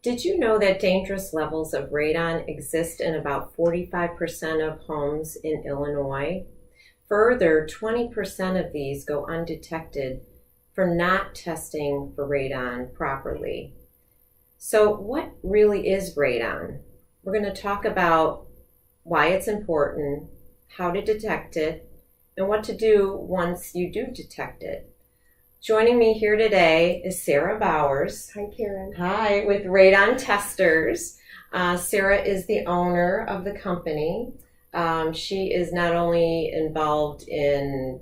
Did you know that dangerous levels of radon exist in about 45% of homes in Illinois? Further, 20% of these go undetected for not testing for radon properly. So what really is radon? We're going to talk about why it's important, how to detect it, and what to do once you do detect it. Joining me here today is Sarah Bowers. Hi, Karen. Hi, with Radon Testers. Sarah is the owner of the company. She is not only involved in,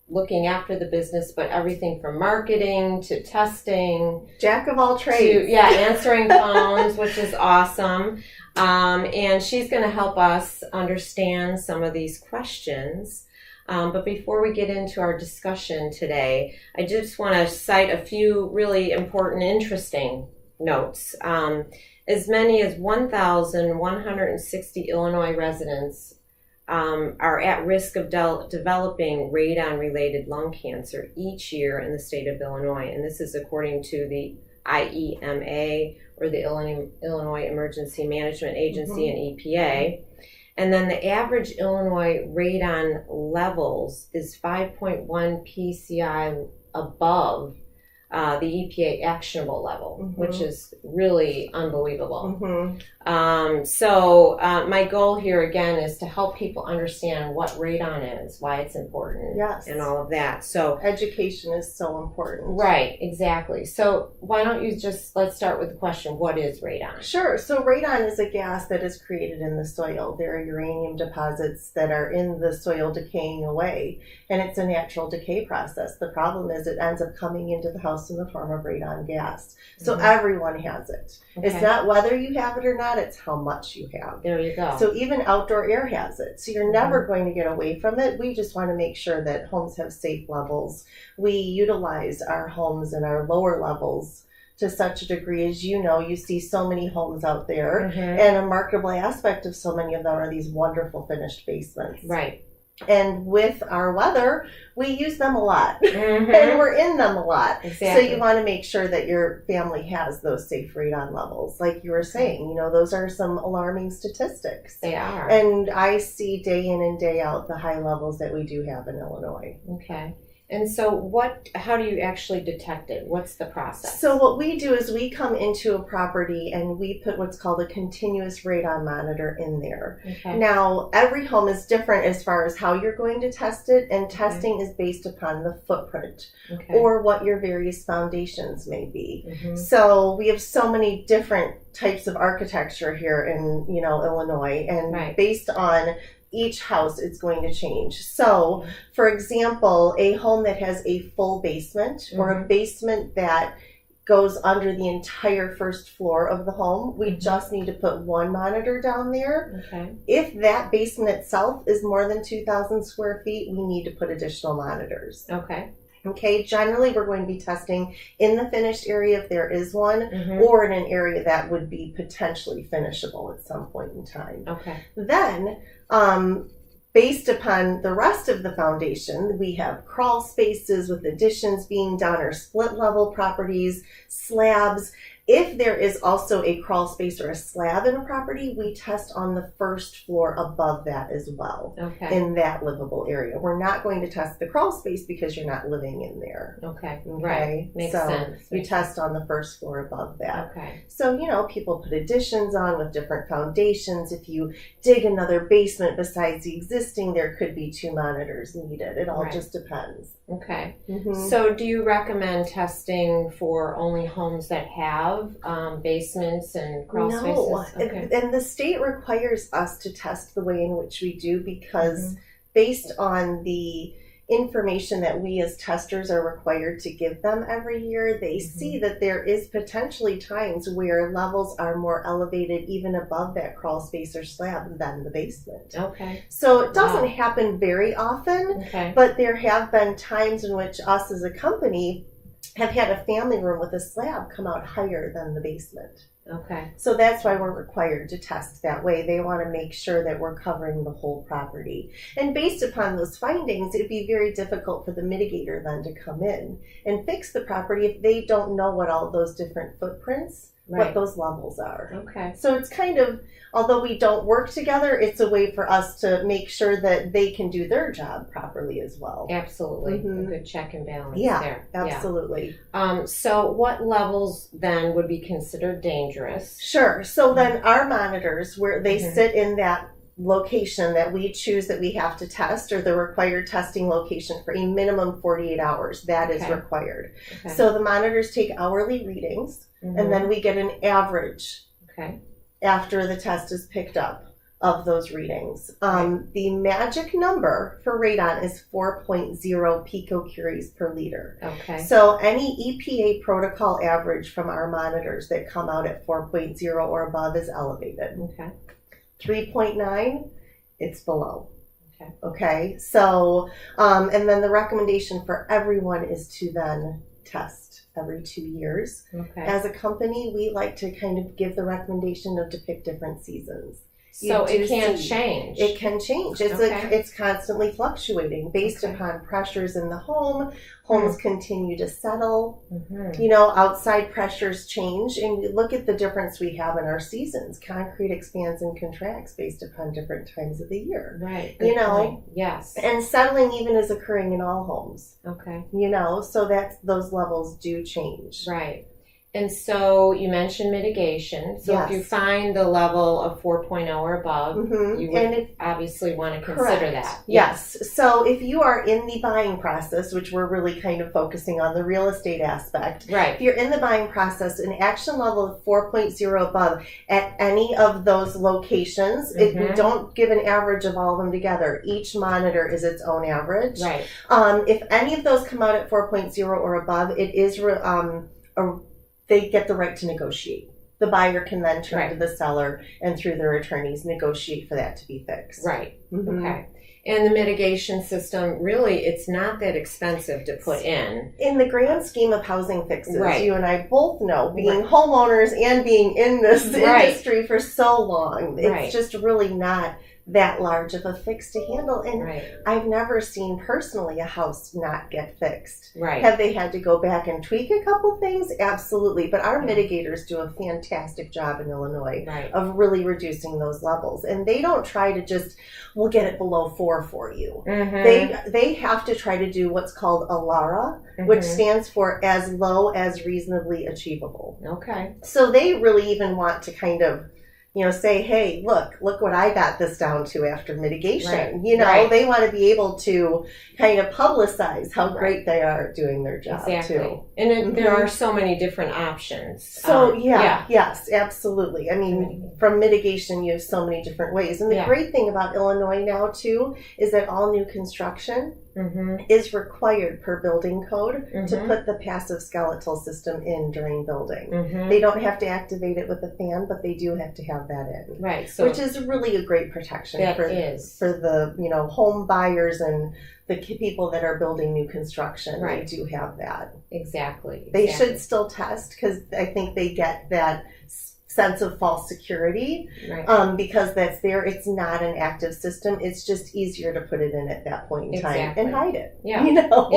looking after the business, but everything from marketing to testing. Jack of all trades. Answering phones, which is awesome. And she's going to help us understand some of these questions. But before we get into our discussion today, I just want to cite a few really important, interesting notes. As many as 1,160 Illinois residents are at risk of developing radon-related lung cancer each year in the state of Illinois. And this is according to the IEMA, or the Illinois Emergency Management Agency, and EPA. And then the average Illinois radon levels is 5.1 PCI above the EPA actionable level, which is really unbelievable. So my goal here again is to help people understand what radon is, why it's important, and all of that. So education is so important. Right, exactly. So why don't you let's start with the question, what is radon? Sure. So radon is a gas that is created in the soil. There are uranium deposits that are in the soil decaying away, and it's a natural decay process. The problem is it ends up coming into the house in the form of radon gas. So everyone has it. Okay. It's not whether you have it or not, it's how much you have. There you go. So even outdoor air has it. So you're never going to get away from it. We just want to make sure that homes have safe levels. We utilize our homes and our lower levels to such a degree. As you know, you see so many homes out there, and a marketable aspect of so many of them are these wonderful finished basements. Right. And with our weather, we use them a lot, and we're in them a lot. Exactly. So you want to make sure that your family has those safe radon levels. Like you were saying, those are some alarming statistics. They are. And I see day in and day out the high levels that we do have in Illinois. Okay. And so how do you actually detect it? What's the process? So what we do is we come into a property and we put what's called a continuous radon monitor in there. Okay. Now, every home is different as far as how you're going to test it, and testing is based upon the footprint or what your various foundations may be. So we have so many different types of architecture here in, Illinois, and based on each house, it's going to change. So, for example, a home that has a full basement or a basement that goes under the entire first floor of the home, we just need to put one monitor down there. If that basement itself is more than 2,000 square feet, we need to put additional monitors. Okay, generally we're going to be testing in the finished area if there is one, or in an area that would be potentially finishable at some point in time. Then, based upon the rest of the foundation, we have crawl spaces with additions being done, or split level properties, slabs. If there is also a crawl space or a slab in a property, we test on the first floor above that as well, in that livable area. We're not going to test the crawl space because you're not living in there. Right. Makes sense. You test on the first floor above that. So, people put additions on with different foundations. If you dig another basement besides the existing, there could be 2 monitors needed. It all just depends. So do you recommend testing for only homes that have basements and crawl spaces? And the state requires us to test the way in which we do, because based on the information that we as testers are required to give them every year, they see that there is potentially times where levels are more elevated even above that crawl space or slab than the basement. So it doesn't happen very often, but there have been times in which us as a company have had a family room with a slab come out higher than the basement. Okay. So that's why we're required to test that way. They want to make sure that we're covering the whole property. And based upon those findings, it'd be very difficult for the mitigator then to come in and fix the property if they don't know what all those different footprints what those levels are. Okay. So it's kind of, although we don't work together, it's a way for us to make sure that they can do their job properly as well. Absolutely. A good check and balance there. Absolutely. So what levels then would be considered dangerous? Sure. So then our monitors, where they sit in that location that we choose that we have to test, or the required testing location for a minimum 48 hours, that is required. So the monitors take hourly readings, and then we get an average after the test is picked up of those readings. The magic number for radon is 4.0 picocuries per liter. So any EPA protocol average from our monitors that come out at 4.0 or above is elevated. 3.9, it's below. Okay. So, and then the recommendation for everyone is to then test every 2 years. As a company, we like to kind of give the recommendation of to pick different seasons. So it can change. It can change. It's it's constantly fluctuating based upon pressures in the home. Homes continue to settle. You know, outside pressures change, and you look at the difference we have in our seasons. Concrete expands and contracts based upon different times of the year. Good you know, point. Yes. And settling even is occurring in all homes. You know, so that's those levels do change. And so you mentioned mitigation. So if you find the level of 4.0 or above, you would obviously want to consider that. Yes. So if you are in the buying process, which we're really kind of focusing on the real estate aspect, if you're in the buying process, an action level of 4.0 above at any of those locations, we don't give an average of all of them together. Each monitor is its own average. If any of those come out at 4.0 or above, it is they get the right to negotiate. The buyer can then turn to the seller and through their attorneys negotiate for that to be fixed. Okay. And the mitigation system, really, it's not that expensive to put in. In the grand scheme of housing fixes, you and I both know, being homeowners and being in this industry for so long, it's just really not that large of a fix to handle. And I've never seen personally a house not get fixed. Have they had to go back and tweak a couple things? Absolutely. But our mitigators do a fantastic job in Illinois of really reducing those levels. And they don't try to just, we'll get it below 4 for you. They have to try to do what's called ALARA, which stands for as low as reasonably achievable. So they really even want to kind of, you know, say, hey, look what I got this down to after mitigation. You know, they want to be able to kind of publicize how great they are doing their job too. And there are so many different options. So yes, absolutely. I mean, from mitigation, you have so many different ways. And the great thing about Illinois now too is that all new construction is required per building code to put the passive skeletal system in during building. They don't have to activate it with a fan, but they do have to have that in. So which is really a great protection for the, you know, home buyers and the people that are building new construction. They do have that. They should still test, because I think they get that sense of false security because that's there. It's not an active system. It's just easier to put it in at that point in time and hide it. You know?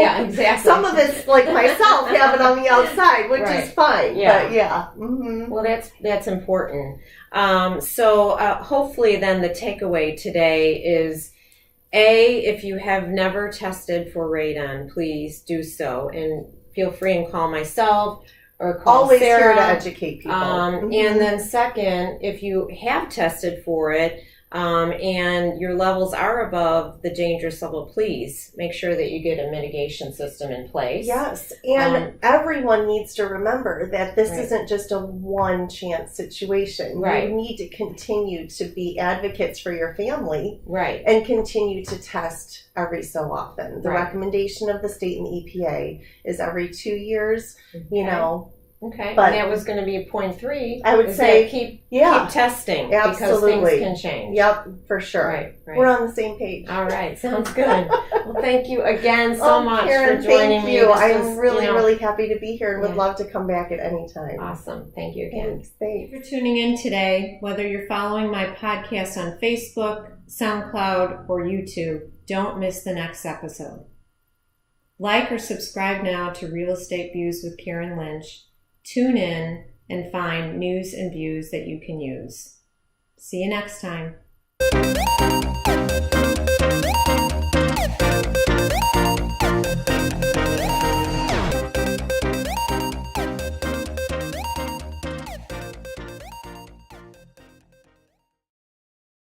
Some of it's like myself have it on the outside, which is fine. But well, that's important. So hopefully then the takeaway today is, if you have never tested for radon, please do so, and feel free and call myself or call always Sarah. Here to educate people. And then second, if you have tested for it and your levels are above the dangerous level, please make sure that you get a mitigation system in place. Yes, and everyone needs to remember that this isn't just a one chance situation. You need to continue to be advocates for your family and continue to test every so often. The recommendation of the state and the EPA is every 2 years, you know. But and that was going to be point 3. I would say keep testing because things can change. For sure. We're on the same page. All right, sounds good. Well, thank you again so much Karen, for joining me. I'm really happy to be here and would love to come back at any time. Awesome. Thank you again. Thanks. Thank you for tuning in today. Whether you're following my podcast on Facebook, SoundCloud, or YouTube, don't miss the next episode. Like or subscribe now to Real Estate Views with Karen Lynch. Tune in and find news and views that you can use. See you next time.